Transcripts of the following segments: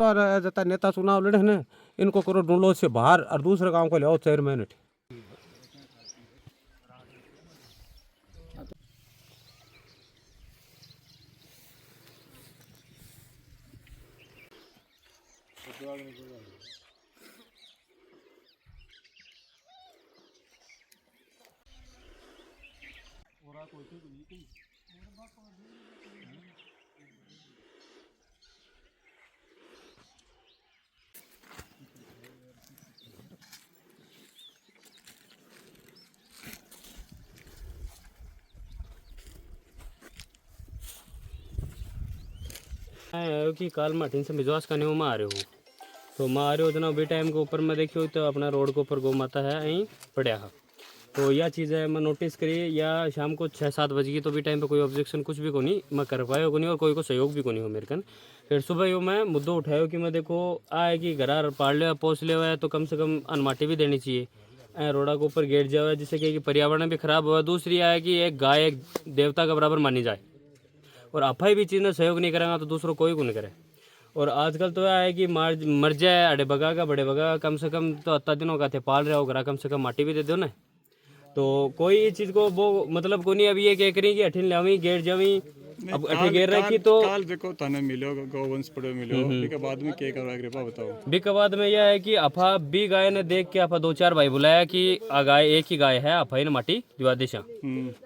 तो जता नेता चुनाव लड़े ने इनको करो ढूंढो से बाहर और दूसरे गांव को ले आओ चेयरमैन। कि काल माठीन से मिजवास करने में आ रहे हो तो मैं आ रहे हो जना भी टाइम के ऊपर मैं देखियो तो अपना रोड के ऊपर गौ माता है यहीं पड़ा है। तो यह चीज़ है मैं नोटिस करी या शाम को 6-7 बजे की तो भी टाइम पे कोई ऑब्जेक्शन कुछ भी को नहीं मैं कर पाया को नहीं और कोई को सहयोग भी को नहीं हो मेरे कन। फिर सुबह यो मैं मुद्दों उठाया कि मैं देखो आए कि घर पाड़ लिया पोस लिया हुआ है तो कम से कम अनमाटी भी देनी चाहिए रोडा के ऊपर गेट जाए जिससे कि पर्यावरण भी खराब हुआ। दूसरी आए कि एक गाय एक देवता का बराबर मानी जाए और अफाई भी चीज़ में सहयोग नहीं करेगा तो दूसरों कोई को नहीं करे। और आजकल तो यह है कि मर जाए अड़े बगा का बड़े बगा कम से कम तो अत्ता दिनों का थे पाल रहे हो कम से कम माटी भी दे दो ना। तो कोई चीज़ को वो मतलब को नहीं अभी ये कह करी कि अठिन लावी गेट जावी अब अठे गेर रखी तो काल देखो थाने मिलो गौवंश पड़े मिलो के बाद में क्या करवा कृपा बताओ। बी के बाद में यह है कि अफा बी गाय ने देख के अफा 2-4 भाई बुलाया कि आ गाय एक ही गाय है अफा इन माटी दिवा देशा।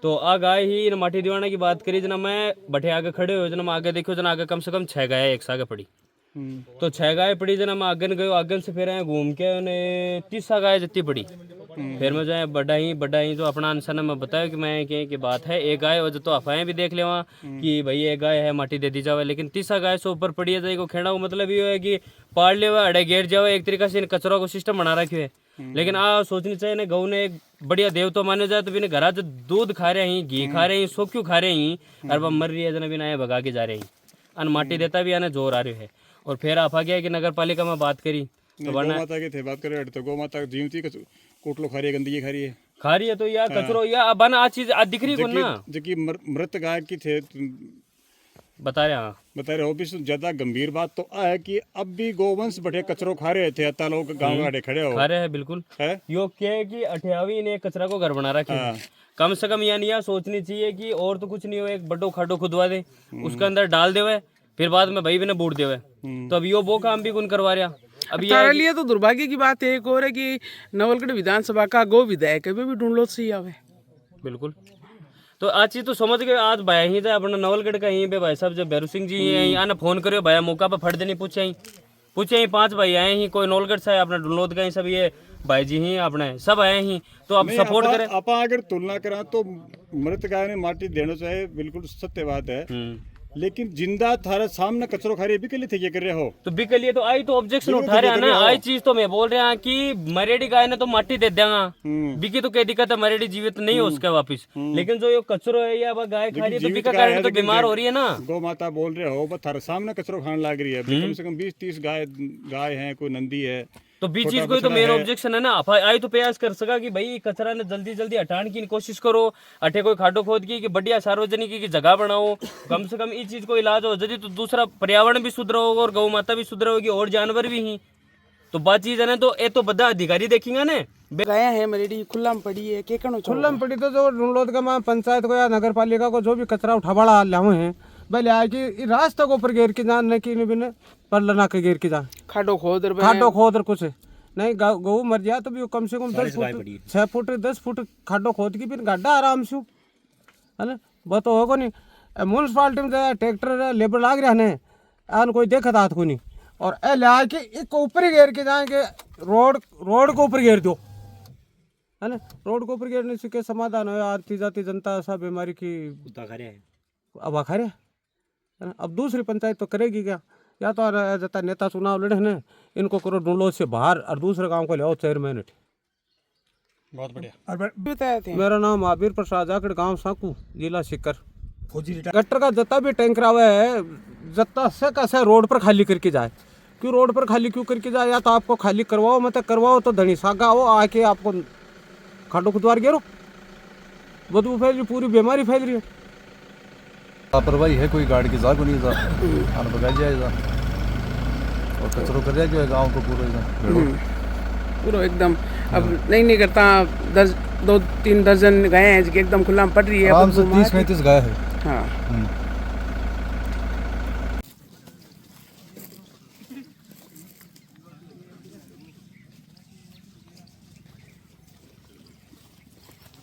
तो आ गाय ही इन माटी दिवाने की बात करी जना मैं बठे आगे खड़े हो जना मैं आगे देखो जना आगे कम से कम 6 गाय एक सागे पड़ी। तो 6 गाय पड़ी जना मैं आगन गयो आगन से फिर घूम के उन्हें 30 गाय जितनी पड़ी। फिर मैं जो बड़ा ही जो अपना आंसर मैं बताया कि मैं कि बात है एक गाय हो तो अफवाहें भी देख ले वहाँ कि भाई एक गाय है माटी दे दी जावे लेकिन 30 गाय से ऊपर पड़ी है जाए को खेड़ा मतलब ये है कि पाड़ ले हुआ अड़े गेट जाओ एक तरीका से कचरा को सिस्टम बना रखे है। लेकिन आ सोचनी चाहिए ना गऊ ने एक बढ़िया देव तो माने जाए तो बिना घर जो दूध खा रहे हैं घी खा रहे हैं सो क्यों खा रहे हैं और वह मर रही है जना बिना आए भगा के जा रहे हैं अन माटी देता भी आने जोर आ रहे है। और फिर आप आ गया कि नगर पालिका में बात करी तो गौ माता की थे बात करे तो गौ माता जीवती कोटलो खा रही है गंदगी खा रही है तो या कचरो या बन आ चीज दिख रही को ना जबकि मृत गाय की थे बता रहे हो भी ज्यादा गंभीर बात तो है कि अब भी गोवंश बड़े कचरो खा रहे थे अत्ता लोग गांव गाड़े खड़े हो खा रहे हैं बिल्कुल है यो क्या कि 28वीं ने कचरा को घर बना रखा है। कम से कम यह सोचनी चाहिए कि और तो कुछ नहीं हो एक बड़ो खाडो खुदवा दे उसके अंदर डाल देवे फिर बाद में भाई भी ने बूट देवे तो अब यो वो काम भी कौन करवा रहा। अभी तारे लिए तो दुर्भाग्य की बात है एक और है कि नवलगढ़ विधानसभा का गो विधायक भी ढूंढ लो सही आवे बिल्कुल। तो आज चीज तो समझ गए आज भाई ही था अपना नवलगढ़ का यहीं पे भाई साहब जब भैरू सिंह जी यहीं आना फोन करो भाई मौका पर फट देनी पूछे ही 5 भाई आए ही कोई नवलगढ़ से अपना ढूंढलोद का सब ये भाई जी ही अपने सब आए ही तो अब सपोर्ट करें। आप अगर तुलना करा तो मृत गाय ने माटी देना चाहिए बिल्कुल सत्य बात है लेकिन जिंदा थारे सामने कचरो खा रही बिके लिए थे ये कर रहे हो तो बिके लिए तो आई तो ऑब्जेक्शन उठा रहे हैं ना आई चीज तो मैं बोल रहा कि मरेडी गाय ने तो माटी दे देगा बिकी तो क्या दिक्कत है मरेडी जीवित नहीं हो उसका वापिस लेकिन जो ये कचरो है या गाय खा रही है तो बिका कारण तो बीमार हो रही है ना। गौ माता बोल रहे हो बस थारे सामने कचरो खाने लग रही है कम से कम 20-30 गाय है कोई नंदी है तो बीच चीज कोई तो मेरा ऑब्जेक्शन है ना आई तो प्रयास कर सका कि भाई कचरा ने जल्दी जल्दी हटाने की कोशिश करो अठे कोई खाडो खोद की कि बढ़िया सार्वजनिक की जगह बनाओ कम से कम इस चीज को इलाज हो यदि तो दूसरा पर्यावरण भी सुधर होगा और गौ माता भी सुधर होगी और जानवर भी ही तो बात चीज है ना तो ये तो बड़ा अधिकारी देखेंगे ना गया है मरेडी खुला में पड़ी है के खुला में पड़ी तो जो ढूंढलोद का पंचायत को या नगर पालिका को जो भी कचरा उठावाड़ा लावे हैं भले आए कि रास्ता को ऊपर घेर के जान न कि बिना पर लना के घेर के जान खाडो खोद कुछ नहीं गऊ मर जाए तो भी कम से कम 10 फुट 6 फुट 10 फुट खाडो खोद की फिर गड्ढा आराम से है ना वो तो होगा नहीं म्यूनसिपालिटी में ट्रैक्टर लेबर लाग रहा है आन कोई देखा था को नहीं और ए ले आके एक ऊपर ही घेर के जाएंगे रोड को ऊपर घेर दो है ना रोड को ऊपर घेरने से क्या समाधान हो आती जाती जनता सब बीमारी की अब आखा रहे है ना। अब दूसरी पंचायत तो करेगी क्या या तो जता नेता चुनाव लड़े ने इनको करो ढूंढलो से बाहर और दूसरे गांव को ले आओ चेयरमैन। बहुत बढ़िया। मेरा नाम महावीर प्रसाद जाकड़ गांव साकू जिला सीकर। गटर का जता भी टैंकर आवे है जता से कैसे रोड पर खाली करके जाए क्यों रोड पर खाली क्यों करके जाए या तो आपको खाली करवाओ मत करवाओ तो धनी सागा हो आके आपको खाडो खुदवार गिरो बदबू फैल रही पूरी बीमारी फैल रही है। लापरवाही है कोई गाड़ी की जाग नहीं जा बगा जाएगा और कचरो कर दिया जो है गाँव को पूरा एकदम पूरा एकदम अब नहीं करता 2-3 दर्जन गाय हैं जो एकदम खुला में पड़ रही है आराम से बीमार 30-35 गाय है। हाँ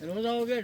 रोज आओगे